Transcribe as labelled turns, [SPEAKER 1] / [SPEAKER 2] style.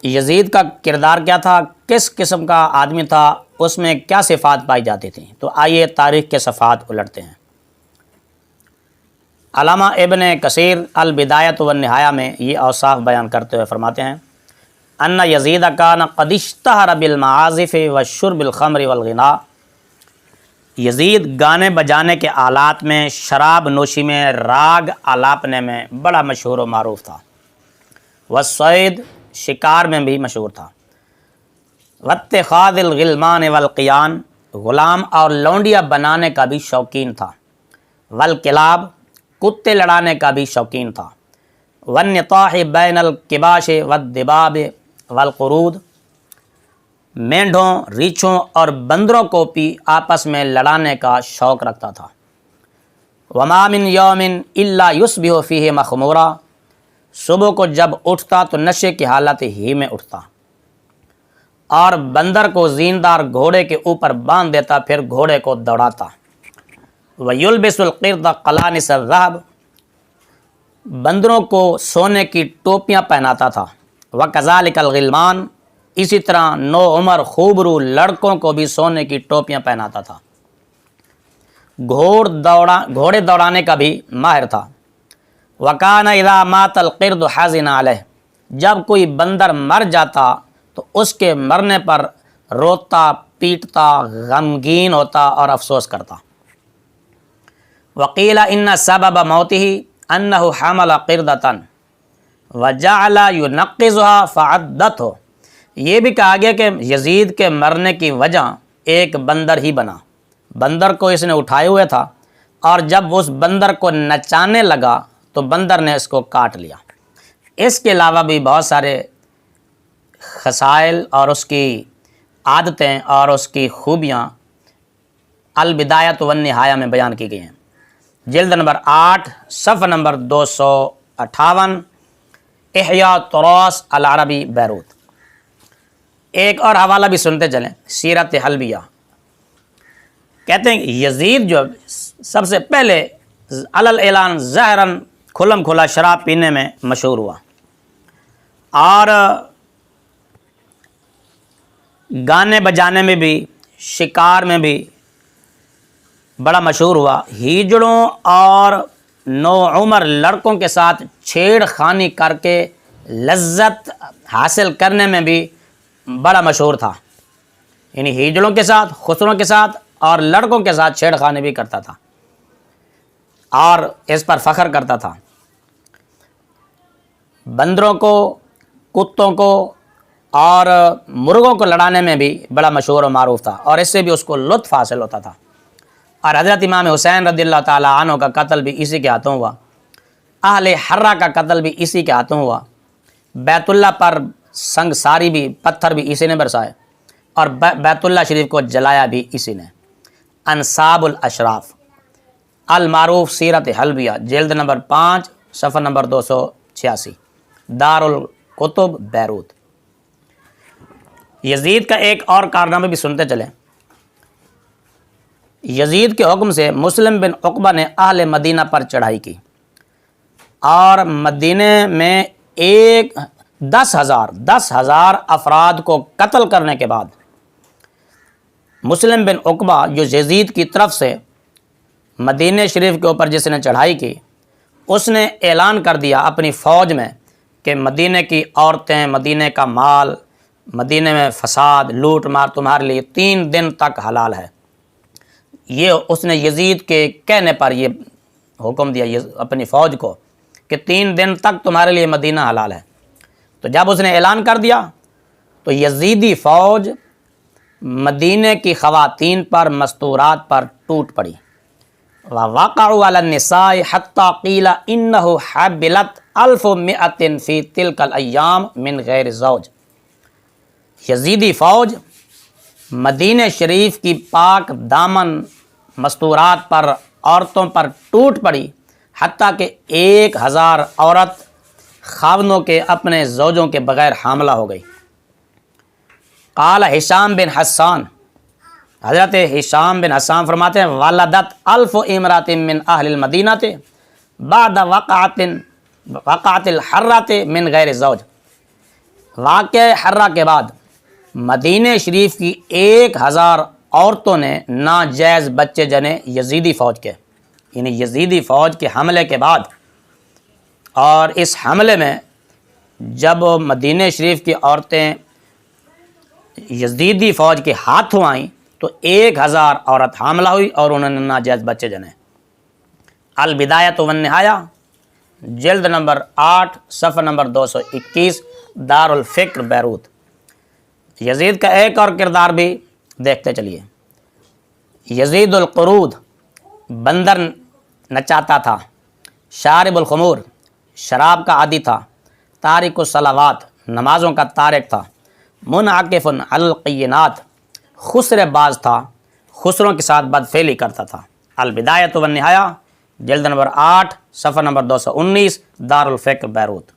[SPEAKER 1] یزید کا کردار کیا تھا، کس قسم کا آدمی تھا، اس میں کیا صفات پائی جاتی تھیں؟ تو آئیے تاریخ کے صفحات الٹتے ہیں۔ علامہ ابن کثیر البدایۃ والنہایہ میں یہ اوصاف بیان کرتے ہوئے فرماتے ہیں ان یزید کان قد اشتہر بالمعازف والشرب الخمر والغناء، یزید گانے بجانے کے آلات میں، شراب نوشی میں، راگ آلاپنے میں بڑا مشہور و معروف تھا، والصید، شکار میں بھی مشہور تھا، واتخاذ الغلمان والقیان، غلام اور لونڈیا بنانے کا بھی شوقین تھا، والکلاب، کتے لڑانے کا بھی شوقین تھا، والنطاح بین الکباش والدباب والقرود، مینڈھوں، ریچھوں اور بندروں کو بھی آپس میں لڑانے کا شوق رکھتا تھا۔ وما من یوم الا یصبح فیہ مخمورا، صبح کو جب اٹھتا تو نشے کی حالت ہی میں اٹھتا، اور بندر کو زیندار گھوڑے کے اوپر باندھ دیتا، پھر گھوڑے کو دوڑاتا۔ وَيُلْبِسُ الْقِرْدَ قَلَانِسَ الذَّهَبِ، بندروں کو سونے کی ٹوپیاں پہناتا تھا۔ وَكَذَلِكَ الْغِلْمَانُ، اسی طرح نو عمر خوبرو لڑکوں کو بھی سونے کی ٹوپیاں پہناتا تھا۔ گھوڑے دوڑانے کا بھی ماہر تھا۔ وَكَانَ إِذَا مَاتَ الْقِرْدُ حَزِنَ عَلَيْهِ، جب کوئی بندر مر جاتا تو اس کے مرنے پر روتا، پیٹتا، غمگین ہوتا اور افسوس کرتا۔ وقیل ان سبب موتہ انہ حمل قردۃ وجعل ینقذها فعدته، یہ بھی کہا گیا کہ یزید کے مرنے کی وجہ ایک بندر ہی بنا، بندر کو اس نے اٹھائے ہوئے تھا، اور جب اس بندر کو نچانے لگا تو بندر نے اس کو کاٹ لیا۔ اس کے علاوہ بھی بہت سارے خصائل اور اس کی عادتیں اور اس کی خوبیاں البدایۃ والنہایہ میں بیان کی گئی ہیں۔ جلد نمبر 8 صفحہ نمبر 258، احیاء تراث العربی بیروت۔ ایک اور حوالہ بھی سنتے چلیں، سیرت حلبیہ، کہتے ہیں کہ یزید جو سب سے پہلے علی الاعلان ظاہراً کھلم کھلا شراب پینے میں مشہور ہوا، اور گانے بجانے میں بھی، شکار میں بھی بڑا مشہور ہوا۔ ہیجڑوں اور نو عمر لڑکوں کے ساتھ چھیڑ خانی کر کے لذت حاصل کرنے میں بھی بڑا مشہور تھا، یعنی ہیجڑوں کے ساتھ، خسروں کے ساتھ اور لڑکوں کے ساتھ چھیڑ خانی بھی کرتا تھا اور اس پر فخر کرتا تھا۔ بندروں کو، کتوں کو اور مرغوں کو لڑانے میں بھی بڑا مشہور و معروف تھا، اور اس سے بھی اس کو لطف حاصل ہوتا تھا۔ اور حضرت امام حسین رضی اللہ تعالیٰ عنہ کا قتل بھی اسی کے ہاتھوں ہوا، اہل حرہ کا قتل بھی اسی کے ہاتھوں ہوا، بیت اللہ پر سنگساری بھی، پتھر بھی اسی نے برسائے، اور بیت اللہ شریف کو جلایا بھی اسی نے۔ انصاب الاشراف المعروف سیرت حلبیہ، جلد نمبر 5 صفحہ نمبر 286، دار الکتب بیروت۔ یزید کا ایک اور کارنامہ بھی سنتے چلیں۔ یزید کے حکم سے مسلم بن عقبہ نے اہل مدینہ پر چڑھائی کی، اور مدینہ میں 10,000 افراد کو قتل کرنے کے بعد مسلم بن عقبہ جو یزید کی طرف سے مدینہ شریف کے اوپر جس نے چڑھائی کی، اس نے اعلان کر دیا اپنی فوج میں کہ مدینہ کی عورتیں، مدینہ کا مال، مدینہ میں فساد، لوٹ مار تمہارے لیے 3 دن تک حلال ہے۔ یہ اس نے یزید کے کہنے پر یہ حکم دیا اپنی فوج کو کہ 3 دن تک تمہارے لیے مدینہ حلال ہے۔ تو جب اس نے اعلان کر دیا تو یزیدی فوج مدینہ کی خواتین پر، مستورات پر ٹوٹ پڑی۔ وَوَقَعُوا عَلَى النِّسَاءِ حَتَّى قِيلَ إِنَّهُ حَبِّلَتْ 1,100 فِي تِلْكَ الْأَيَّامِ مِنْ غَيْرِ زَوْجٍ، یزیدی فوج مدینہ شریف کی پاک دامن مستورات پر، عورتوں پر ٹوٹ پڑی، حتیٰ کہ 1,000 عورت خاوندوں کے، اپنے زوجوں کے بغیر حاملہ ہو گئی۔ قال ہشام بن حسان، حضرت ہشام بن حسان فرماتے ہیں ولدت 1000 امرات من اہل المدینہ بعد وقعت الحرۃ من غیر زوج، واقعہ حرہ کے بعد مدینہ شریف کی 1000 عورتوں نے ناجائز بچے جنے یزیدی فوج کے، یعنی یزیدی فوج کے حملے کے بعد، اور اس حملے میں جب مدینہ شریف کی عورتیں یزیدی فوج کے ہاتھوں آئیں تو 1000 عورت حاملہ ہوئی اور انہوں نے ناجائز بچے جنے۔ البدایۃ والنہایہ جلد نمبر 8 صفحہ نمبر 221 دار الفکر بیروت۔ یزید کا ایک اور کردار بھی دیکھتے چلیے۔ یزید القرود بندر نچاتا تھا، شارب الخمور شراب کا عادی تھا، تارک الصلوات نمازوں کا تارک تھا، منعکف علی القینات خسر باز تھا، خسروں کے ساتھ بدفعلی کرتا تھا۔ البدایۃ والنہایہ جلد نمبر 8 صفحہ نمبر 219 دار الفکر بیروت۔